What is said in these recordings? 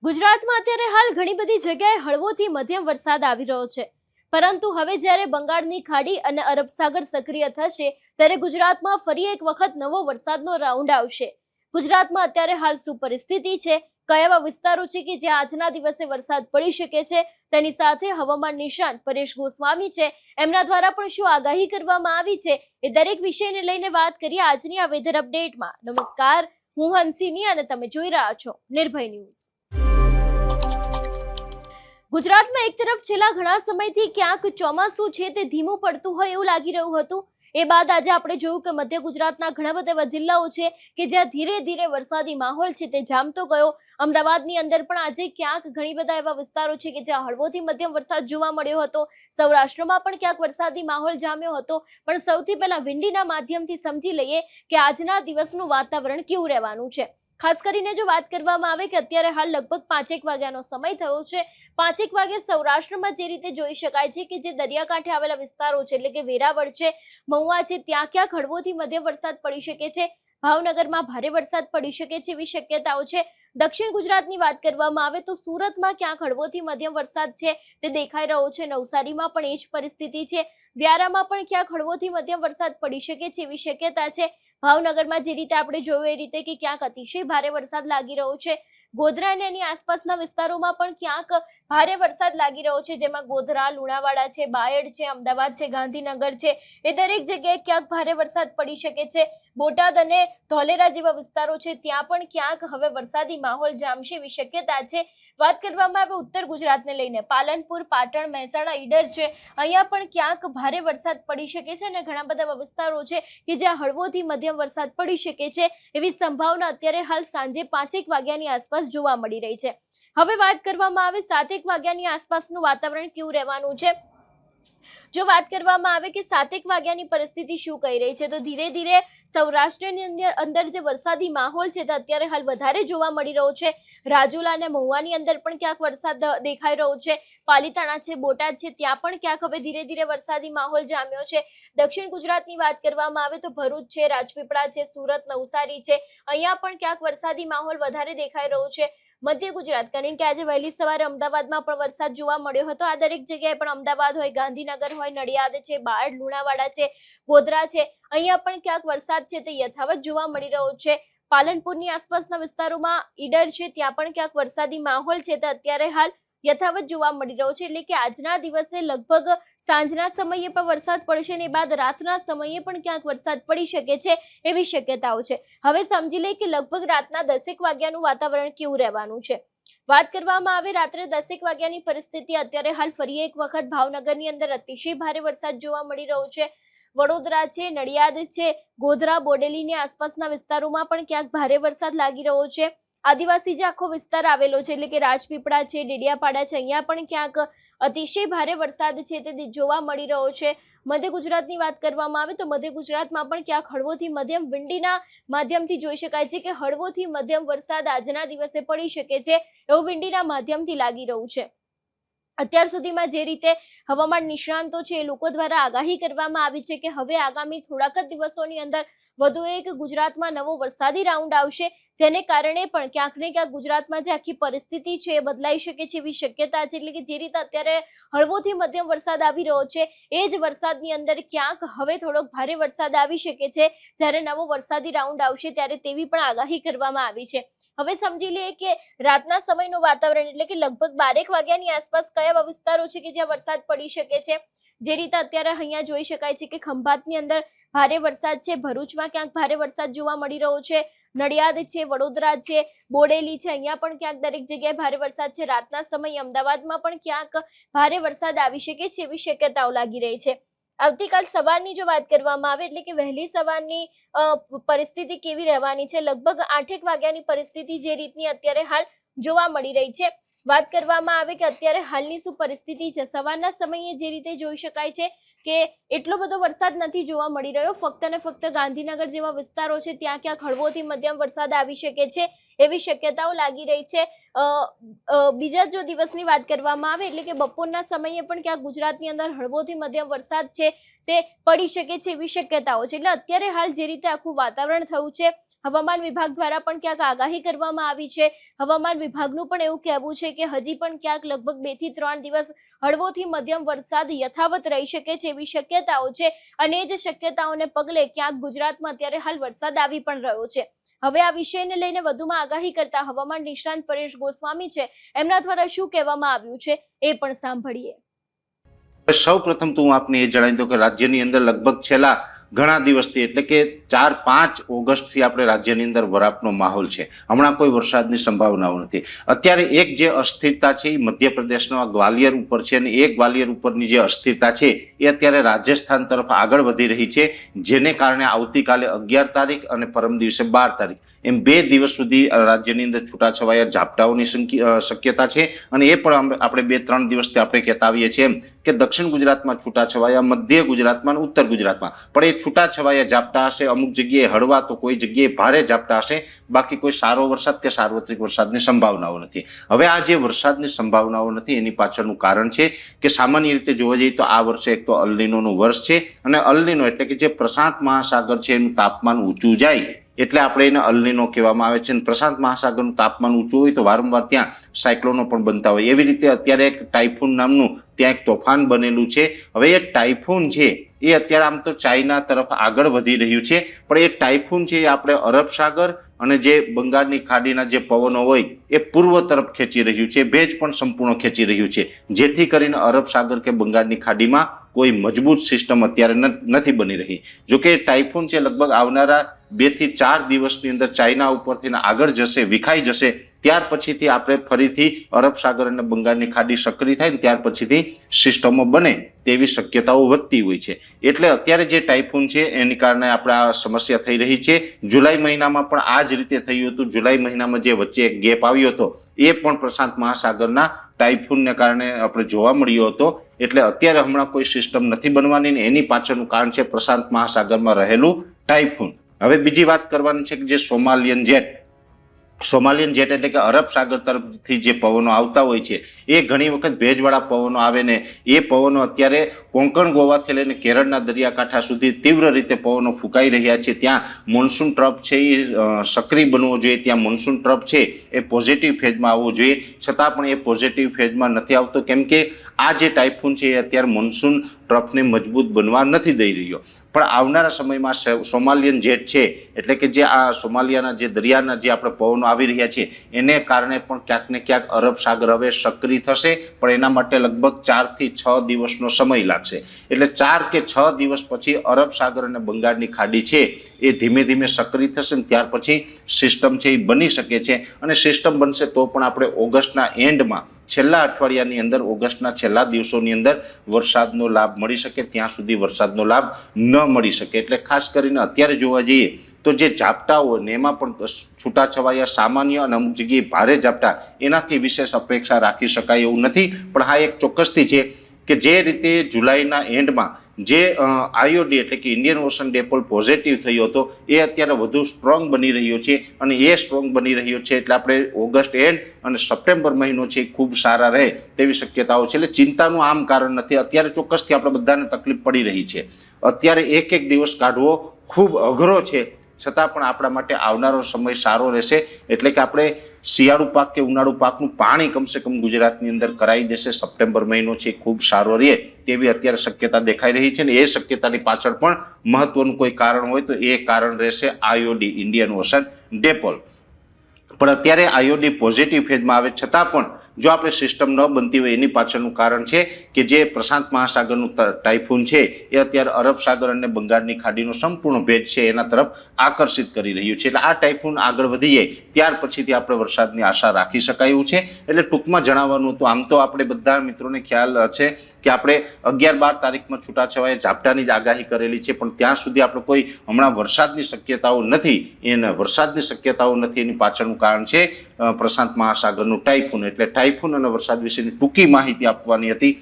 ગુજરાતમાં અત્યારે હાલ ઘણી બધી જગ્યાએ હળવોથી મધ્યમ વરસાદ આવી રહ્યો છે, પરંતુ હવે જ્યારે બંગાળની ખાડી અને અરબ સાગર સક્રિય થશે ત્યારે ગુજરાતમાં ફરી એક વખત નવો વરસાદનો રાઉન્ડ આવશે। ગુજરાતમાં અત્યારે હાલ શું પરિસ્થિતિ છે, કયા એવા વિસ્તારો છે કે જ્યાં આજના દિવસે વરસાદ પડી શકે છે, તેની સાથે હવામાન નિષ્ણાત પરેશ ગોસ્વામી છે, એમના દ્વારા પણ શું આગાહી કરવામાં આવી છે, એ દરેક વિષયને લઈને વાત કરીએ આજની આ વેધર અપડેટમાં। નમસ્કાર, હું હંસિની અને તમે જોઈ રહ્યા છો નિર્ભય ન્યૂઝ। ગુજરાતમાં એક તરફ છેલ્લા ઘણા સમયથી ક્યાંક ચોમાસું છે તે ધીમું પડતું હોય એવું લાગી રહ્યું હતું। એ બાદ આજે આપણે જોયું કે મધ્ય ગુજરાતના ઘણા બધા એવા જિલ્લાઓ છે કે જ્યાં ધીરે ધીરે વરસાદી માહોલ છે તે જામતો ગયો। અમદાવાદની અંદર પણ આજે ક્યાંક ઘણી બધા એવા વિસ્તારો છે કે જ્યાં હળવોથી મધ્યમ વરસાદ જોવા મળ્યો હતો। સૌરાષ્ટ્રમાં પણ ક્યાંક વરસાદી માહોલ જામ્યો હતો। પણ સૌથી પહેલા વિંડીના માધ્યમથી સમજી લઈએ કે આજના દિવસનું વાતાવરણ કેવું રહેવાનું છે। ખાસ કરીને જો વાત કરવામાં આવે કે અત્યારે હાલ લગભગ 5 વાગ્યાનો સમય થયો છે। 5 વાગે સૌરાષ્ટ્રમાં જે રીતે જોઈ શકાય છે કે જે દરિયાકાંઠે આવેલા વિસ્તારો છે એટલે કે વેરાવળ છે, મહુવા છે, ત્યાં ક્યાંક હળવોથી મધ્યમ વરસાદ પડી શકે છે। ભાવનગરમાં ભારે વરસાદ પડી શકે છે એવી શક્યતાઓ છે। દક્ષિણ ગુજરાતની વાત કરવામાં આવે તો સુરતમાં ક્યાંક હળવોથી મધ્યમ વરસાદ છે તે દેખાઈ રહ્યો છે। નવસારીમાં પણ એ જ પરિસ્થિતિ છે। વ્યારામાં પણ ક્યાંક હળવોથી મધ્યમ વરસાદ પડી શકે છે એવી શક્યતા છે। ભાવનગરમાં જે રીતે આપણે જોયું એ રીતે કે ક્યાંક અતિશય ભારે વરસાદ લાગી રહ્યો છે। ગોધરા અને એની આસપાસના વિસ્તારોમાં પણ ક્યાંક ભારે વરસાદ લાગી રહ્યો છે, જેમાં ગોધરા, લુણાવાડા છે, બાયડ છે, અમદાવાદ છે, ગાંધીનગર છે, એ દરેક જગ્યાએ ક્યાંક ભારે વરસાદ પડી શકે છે। બોટાદ અને ધોલેરા જેવા વિસ્તારો છે ત્યાં પણ ક્યાંક હવે વરસાદી માહોલ જામશે એવી શક્યતા છે। વાત કરવામાં આવે ઉત્તર ગુજરાતને લઈને પાલનપુર, પાટણ, મહેસાણા, ઈડર છે, અહીંયા પણ ક્યાંક ભારે વરસાદ પડી શકે છે અને ઘણા બધા એવા વિસ્તારો છે કે જ્યાં હળવોથી મધ્યમ વરસાદ પડી શકે છે એવી સંભાવના અત્યારે હાલ સાંજે 5 વાગ્યાની આસપાસ જોવા મળી રહી છે। હવે વાત કરવામાં આવે 7 વાગ્યાની આસપાસનું વાતાવરણ કેવું રહેવાનું છે। જો વાત કરવામાં આવે કે 7 વાગ્યાની પરિસ્થિતિ શું કહી રહી છે, તો ધીરે ધીરે સૌરાષ્ટ્રની અંદર જે વરસાદી માહોલ છે તે અત્યારે હાલ વધારે જોવા મળી રહ્યો છે। રાજુલા અને મહુવાની અંદર પણ ક્યાંક વરસાદ દેખાઈ રહ્યો છે। પાલીતાણા છે, બોટાદ છે, ત્યાં પણ ક્યાંક હવે ધીરે ધીરે વરસાદી માહોલ જામ્યો છે। દક્ષિણ ગુજરાતની વાત કરવામાં આવે તો ભરૂચ છે, રાજપીપળા છે, સુરત, નવસારી છે, અહીંયા પણ ક્યાંક વરસાદી માહોલ વધારે દેખાઈ રહ્યો છે। મધ્ય ગુજરાત, કારણ કે આજે વહેલી સવારે અમદાવાદમાં પણ વરસાદ જોવા મળ્યો હતો। આ દરેક જગ્યાએ પણ અમદાવાદ હોય, ગાંધીનગર હોય, નડિયાદ છે, બાયડ, લુણાવાડા છે, ગોધરા છે, અહીંયા પણ ક્યાંક વરસાદ છે તે યથાવત જોવા મળી રહ્યો છે। પાલનપુરની આસપાસના વિસ્તારોમાં ઈડર છે, ત્યાં પણ ક્યાંક વરસાદી માહોલ છે તે અત્યારે હાલ યથાવત જોવા મળી રહ્યો છે। એટલે કે આજના દિવસે લગભગ સાંજના સમયે પણ વરસાદ પડશે ને બાદ રાતના સમયે પણ ક્યાંક વરસાદ પડી શકે છે એવી શક્યતાઓ છે। હવે સમજી લે કે લગભગ રાતના 10 વાગ્યાનું વાતાવરણ કેવું રહેવાનું છે। વાત કરવામાં આવે રાત્રે 10 વાગ્યાની પરિસ્થિતિ, અત્યારે હાલ ફરી એક વખત ભાવનગરની અંદર અતિશય ભારે વરસાદ જોવા મળી રહ્યો છે। વડોદરા છે, નડિયાદ છે, ગોધરા, બોડેલીની આસપાસના વિસ્તારોમાં પણ ક્યાંક ભારે વરસાદ લાગી રહ્યો છે। આદિવાસી જે આખો વિસ્તાર આવેલો છે એટલે કે રાજપીપળા છે, ડેડિયાપાડા છે, અહીંયા પણ ક્યાંક અતિશય ભારે વરસાદ છે તે જોવા મળી રહ્યો છે। મધ્ય ગુજરાતની વાત કરવામાં આવે તો મધ્ય ગુજરાતમાં પણ ક્યાંક હળવોથી મધ્યમ વિંડીના માધ્યમથી જોઈ શકાય છે કે હળવોથી મધ્યમ વરસાદ આજના દિવસે પડી શકે છે એવું વિંડીના માધ્યમથી લાગી રહ્યું છે। અત્યાર સુધીમાં જે રીતે હવામાન નિષ્ણાંતો છે એ લોકો દ્વારા આગાહી કરવામાં આવી છે કે હવે આગામી થોડાક જ દિવસોની અંદર વધુ એક ગુજરાતમાં નવો વરસાદી રાઉન્ડ આવશે, જેને કારણે પણ ક્યાંક ને ક્યાંક ગુજરાતમાં જે આખી પરિસ્થિતિ છે એ બદલાઈ શકે છે એવી શક્યતા છે। એટલે કે જે રીતે અત્યારે હળવોથી મધ્યમ વરસાદ આવી રહ્યો છે એ જ વરસાદની અંદર ક્યાંક હવે થોડોક ભારે વરસાદ આવી શકે છે જ્યારે નવો વરસાદી રાઉન્ડ આવશે ત્યારે તેવી પણ આગાહી કરવામાં આવી છે। હવે સમજી લઈએ કે રાતના સમયનું વાતાવરણ એટલે કે લગભગ 12 વાગ્યાની આસપાસ કયા વિસ્તારો છે કે જ્યાં વરસાદ પડી શકે છે। જે રીતે અત્યારે અહીંયા જોઈ શકાય છે કે ખંભાતની અંદર ભારે વરસાદ છે, ભરૂચમાં ક્યાંક ભારે વરસાદ જોવા મળી રહ્યો છે, નડિયાદ છે, વડોદરા છે, બોડેલી છે, અહીંયા પણ ક્યાંક દરેક જગ્યાએ ભારે વરસાદ છે। રાતના સમયે અમદાવાદમાં પણ ક્યાંક ભારે વરસાદ આવી શકે છે એવી શક્યતાઓ લાગી રહી છે। આવતીકાલ સવારની જો વાત કરવામાં આવે એટલે કે વહેલી સવારની પરિસ્થિતિ કેવી રહેવાની છે, લગભગ 8 વાગ્યાની પરિસ્થિતિ જે રીતની અત્યારે હાલ જોવા મળી રહી છે। વાત કરવામાં આવે કે અત્યારે હાલની શું પરિસ્થિતિ છે, સવારના સમયે જે રીતે જોઈ શકાય છે કે એટલો બધો વરસાદ નથી જોવા મળી રહ્યો। ફક્ત ને ફક્ત ગાંધીનગર જેવા વિસ્તારો છે ત્યાં ક્યાંક હળવોથી મધ્યમ વરસાદ આવી શકે છે એવી શક્યતાઓ લાગી રહી છે। બીજા જો દિવસની વાત કરવામાં આવે એટલે કે બપોરના સમયે પણ ક્યાંક ગુજરાતની અંદર હળવોથી મધ્યમ વરસાદ છે તે પડી શકે છે એવી શક્યતાઓ છે। એટલે અત્યારે હાલ જે રીતે આખું વાતાવરણ થયું છે હવામાન વિભાગ દ્વારા પણ ક્યાંક આગાહી કરવામાં આવી છે. હવામાન વિભાગનું પણ એવું કહેવું છે કે હજી પણ ક્યાંક લગભગ 2 થી 3 દિવસ હળવોથી મધ્યમ વરસાદ યથાવત રહી શકે છે એવી શક્યતાઓ છે. અને એ જ શક્યતાઓને પગલે ક્યાંક ગુજરાતમાં અત્યારે હાલ વરસાદ આવી પણ રહ્યો છે. હવે આ વિષયને લઈને વધુમાં આગાહી કરતા હવામાન નિષ્ણાંત પરેશ ગોસ્વામી છે, એમના દ્વારા શું કહેવામાં આવ્યું છે એ પણ સાંભળીએ. સૌ પ્રથમ તો હું આપને એ જણાવી દઉં કે રાજ્યની અંદર લગભગ છેલ્લા ઘણા દિવસથી એટલે કે 4-5 ઓગસ્ટથી આપણે રાજ્યની અંદર વરાપનો માહોલ છે. હમણાં કોઈ વરસાદની સંભાવનાઓ નથી. અત્યારે એક જે અસ્થિરતા છે એ મધ્યપ્રદેશના ગ્વાલિયર ઉપર છે અને એ ગ્વાલિયર ઉપરની જે અસ્થિરતા છે એ અત્યારે રાજસ્થાન તરફ આગળ વધી રહી છે, જેને કારણે આવતીકાલે 11 તારીખ અને પરમ દિવસે 12 તારીખ એમ 2 દિવસ સુધી રાજ્યની અંદર છૂટાછવાયા ઝાપટાઓની શક્યતા છે. અને એ પણ આપણે 2-3 દિવસથી આપણે કહેતા આવીએ છીએ એમ કે દક્ષિણ ગુજરાતમાં છૂટાછવાયા, મધ્ય ગુજરાતમાં અને ઉત્તર ગુજરાતમાં પણ એ છૂટાછવાયા ઝાપટા હશે. અમુક જગ્યાએ હળવા તો કોઈ જગ્યાએ ભારે ઝાપટા હશે. બાકી કોઈ સારો વરસાદ કે સાર્વત્રિક વરસાદની સંભાવનાઓ નથી. હવે આ જે વરસાદની સંભાવનાઓ નથી એની પાછળનું કારણ છે કે સામાન્ય રીતે જોવા જઈએ તો આ વર્ષે એક તો અલ નીનોનું વર્ષ છે અને અલ નીનો એટલે કે જે પ્રશાંત મહાસાગર છે એનું તાપમાન ઊંચું જાય એટલે આપણે એને અલ નીનો કહેવામાં આવે છે. પ્રશાંત મહાસાગરનું તાપમાન ઊંચું હોય તો વારંવાર ત્યાં સાયક્લોનો પણ બનતા હોય. એવી રીતે અત્યારે એક ટાઇફૂન નામનું ત્યાં એક તોફાન બનેલું છે. હવે એ ટાઇફૂન છે એ અત્યારે આમ તો ચાઇના તરફ આગળ વધી રહ્યું છે, પણ એ ટાઇફૂન છે એ આપણે અરબ સાગર અને જે બંગાળની ખાડીના જે પવનો હોય એ પૂર્વ તરફ ખેંચી રહ્યું છે. ભેજ પણ સંપૂર્ણ ખેંચી રહ્યું છે, જેથી કરીને અરબ સાગર કે બંગાળની ખાડીમાં કોઈ મજબૂત સિસ્ટમ અત્યારે નથી બની રહી. જોકે ટાઇફૂન છે લગભગ આવનારા 2 થી 4 દિવસની અંદર ચાઇના ઉપરથી આગળ જશે, વિખાઈ જશે. ત્યાર પછીથી આપણે ફરીથી અરબ સાગર અને બંગાળની ખાડી સક્રિય થાય ને ત્યાર પછીથી સિસ્ટમો બને તેવી શક્યતાઓ વધતી હોય છે. એટલે અત્યારે જે ટાઇફૂન છે એની કારણે આપણે આ સમસ્યા થઈ રહી છે. જુલાઈ મહિનામાં પણ આ જ રીતે થયું હતું. જુલાઈ મહિનામાં જે વચ્ચે એક ગેપ આવ્યો હતો એ પણ પ્રશાંત મહાસાગરના ટાઇફૂનને કારણે આપણે જોવા મળ્યો હતો. એટલે અત્યારે હમણાં કોઈ સિસ્ટમ નથી બનવાની ને એની પાછળનું કારણ છે પ્રશાંત મહાસાગરમાં રહેલું ટાઇફૂન. હવે બીજી વાત કરવાની છે કે જે સોમાલિયન જેટ એટલે કે અરબ સાગર તરફથી જે પવનો આવતા હોય છે એ ઘણી વખત ભેજવાળા પવનો આવે ને એ પવનો અત્યારે કોંકણ ગોવાથી લઈને કેરળના દરિયાકાંઠા સુધી તીવ્ર રીતે પવનો ફૂંકાઈ રહ્યા છે. ત્યાં મોન્સૂન ટ્રફ છે એ સક્રિય બનવો જોઈએ. ત્યાં મોન્સૂન ટ્રફ છે એ પોઝિટિવ ફેઝમાં આવવો જોઈએ, છતાં પણ એ પોઝિટિવ ફેઝમાં નથી આવતો, કેમ કે આ જે ટાઇફૂન છે એ અત્યારે મોન્સૂન ટ્રફને મજબૂત બનવા નથી દઈ રહ્યો. પણ આવનારા સમયમાં સોમાલિયન જેટ છે એટલે કે જે આ સોમાલિયાના જે દરિયાના જે આપણે પવનો આવી રહ્યા છે એને કારણે પણ ક્યાંક ને ક્યાંક અરબ સાગર હવે સક્રિય થશે, પણ એના માટે લગભગ 4 થી 6 દિવસનો સમય લાગશે. એટલે 4 કે 6 દિવસ પછી અરબ સાગર અને બંગાળની ખાડી છે એ ધીમે ધીમે સક્રિય થશે ને ત્યાર પછી સિસ્ટમ છે એ બની શકે છે. અને સિસ્ટમ બનશે તો પણ આપણે ઓગસ્ટના એન્ડમાં છેલ્લા અઠવાડિયાની અંદર, ઓગસ્ટના છેલ્લા દિવસોની અંદર વરસાદનો લાભ મળી શકે. ત્યાં સુધી વરસાદનો લાભ ન મળી શકે. એટલે ખાસ કરીને અત્યારે જોવા જઈએ તો જે ઝાપટાઓ ને એમાં પણ છૂટાછવાયા સામાન્ય અને અમુક જગ્યાએ ભારે ઝાપટા એનાથી વિશેષ અપેક્ષા રાખી શકાય એવું નથી. પણ હા એક ચોક્કસથી છે કે જે રીતે જુલાઈના એન્ડમાં જે આઈઓડી એટલે કે ઇન્ડિયન ઓશન ડિપોલ પોઝિટિવ થયો હતો એ અત્યારે વધુ સ્ટ્રોંગ બની રહ્યો છે. અને એ સ્ટ્રોંગ બની રહ્યો છે એટલે આપણે ઓગસ્ટ એન્ડ અને સપ્ટેમ્બર મહિનો છે ખૂબ સારા રહે તેવી શક્યતાઓ છે. એટલે ચિંતાનું આમ કારણ નથી. અત્યારે ચોક્કસથી આપણે બધાને તકલીફ પડી રહી છે. અત્યારે એક દિવસ કાઢવો ખૂબ અઘરો છે, છતાં પણ આપણા માટે આવનારો સમય સારો રહેશે. એટલે કે આપણે શિયાળુ પાક કે ઉનાળુ પાકનું પાણી કમસે કમ ગુજરાતની અંદર કરાવી દેશે. સપ્ટેમ્બર મહિનો છે ખૂબ સારો રહે તેવી અત્યારે શક્યતા દેખાઈ રહી છે. ને એ શક્યતાની પાછળ પણ મહત્વનું કોઈ કારણ હોય તો એ કારણ રહેશે આઈઓડી, ઇન્ડિયન ઓશન ડિપોલ. પણ અત્યારે આઈઓડી પોઝિટિવ ફેઝમાં આવે છતાં પણ જો આપણે સિસ્ટમ ન બનતી હોય એની પાછળનું કારણ છે કે જે પ્રશાંત મહાસાગરનું ટાઇફૂન છે એ અત્યારે અરબ સાગર અને બંગાળની ખાડીનો સંપૂર્ણ ભેજ છે એના તરફ આકર્ષિત કરી રહ્યું છે. એટલે આ ટાઇફૂન આગળ વધી જાય ત્યાર પછીથી આપણે વરસાદની આશા રાખી શકાય એવું છે. એટલે ટૂંકમાં જણાવવાનું હતું. આમ તો આપણે બધા મિત્રોને ખ્યાલ છે કે આપણે 11-12 તારીખમાં છૂટાછવાયા ઝાપટાની જ આગાહી કરેલી છે, પણ ત્યાં સુધી આપણે કોઈ હમણાં વરસાદની શક્યતાઓ નથી. એની પાછળનું કારણ છે પ્રશાંત મહાસાગરનું ટાઇફૂન. એટલે ટાઇફૂન અને વરસાદ વિશેની ટૂંકી માહિતી આપવાની હતી.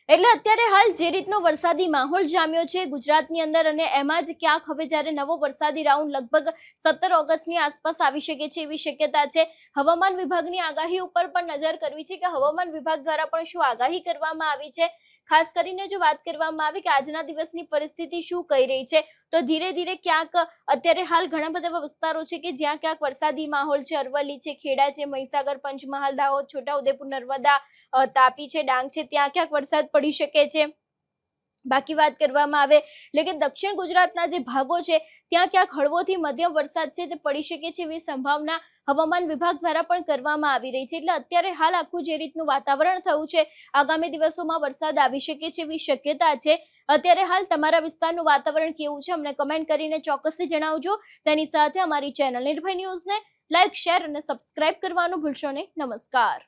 એટલે અત્યારે હાલ જે રીતનો વરસાદી માહોલ જામ્યો છે ગુજરાતની અંદર, અને એમાં જ ક્યાંક હવે જ્યારે નવો વરસાદી રાઉન્ડ લગભગ 17 ઓગસ્ટની આસપાસ આવી શકે છે એવી શક્યતા છે. હવામાન વિભાગની આગાહી ઉપર પણ નજર કરવી છે કે હવામાન વિભાગ દ્વારા પણ શું આગાહી કરવામાં આવી છે. ખાસ કરીને જો વાત કરવામાં આવે કે આજના દિવસની પરિસ્થિતિ શું કહી રહી છે, તો ધીરે ધીરે ક્યાંક અત્યારે હાલ ઘણા બધા એવા વિસ્તારો છે કે જ્યાં ક્યાંક વરસાદી માહોલ છે. અરવલ્લી છે, ખેડા છે, મહીસાગર, પંચમહાલ, દાહોદ, છોટાઉદેપુર, નર્મદા, તાપી છે, ડાંગ છે, ત્યાં ક્યાંક વરસાદ પડી શકે છે. બાકી વાત કરવામાં આવે એટલે કે દક્ષિણ ગુજરાતના જે ભાગો છે ત્યાં ક્યાંક હળવોથી મધ્યમ વરસાદ છે તે પડી શકે છે એવી સંભાવના હવામાન વિભાગ દ્વારા પણ કરવામાં આવી રહી છે. એટલે અત્યારે હાલ આખું જે રીતનું વાતાવરણ થયું છે, આગામી દિવસોમાં વરસાદ આવી શકે છે એવી શક્યતા છે. અત્યારે હાલ તમારા વિસ્તારનું વાતાવરણ કેવું છે અમને કમેન્ટ કરીને ચોક્કસથી જણાવજો. તેની સાથે અમારી ચેનલ નિર્ભય ન્યૂઝને લાઇક, શેર અને સબસ્ક્રાઇબ કરવાનું ભૂલશો નહીં. નમસ્કાર.